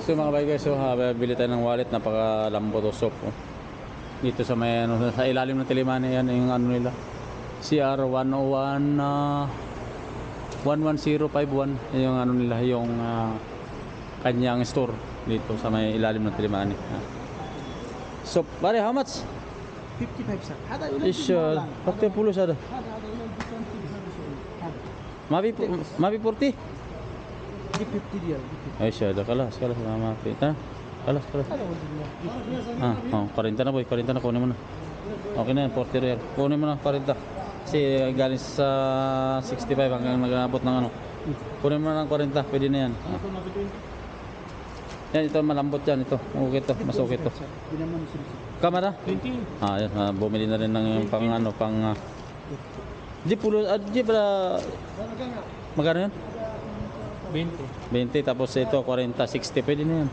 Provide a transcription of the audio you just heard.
So mga bay guys, so bili tayo ng wallet, napakalambot o soap. Oh. Dito sa may ano, sa ilalim ng Tilimani yan yung ano nila. CR 101 11051 yung ano nila, yung kanyang store dito sa may ilalim ng Tilimani. Soap, pare, how much? 55 sir. هذا يولد ايش بالمولان. وقت الفلوس هذا؟ هذا يولد ب 20 هذا ما في 40؟ دي 50 ريال. ايش هذا؟ خلاص ما في خلاص هذا ولد الله. 40 na boy, 40 na, kunin mo na. Okay na yan, 40 real. Kunin mo na 40. Kasi galing sa 65 hanggang nag-abot ng ano. Kunin mo na ng 40, pwede na yan. Yan, ito malambot yan, ito. Okay to, mas okay to. Di naman sir. Kamera? 20. Yan, bumili na rin ng pang ano, pang di pala magkano yan? 20. 20, tapos ito 40, 60, pwede na yan.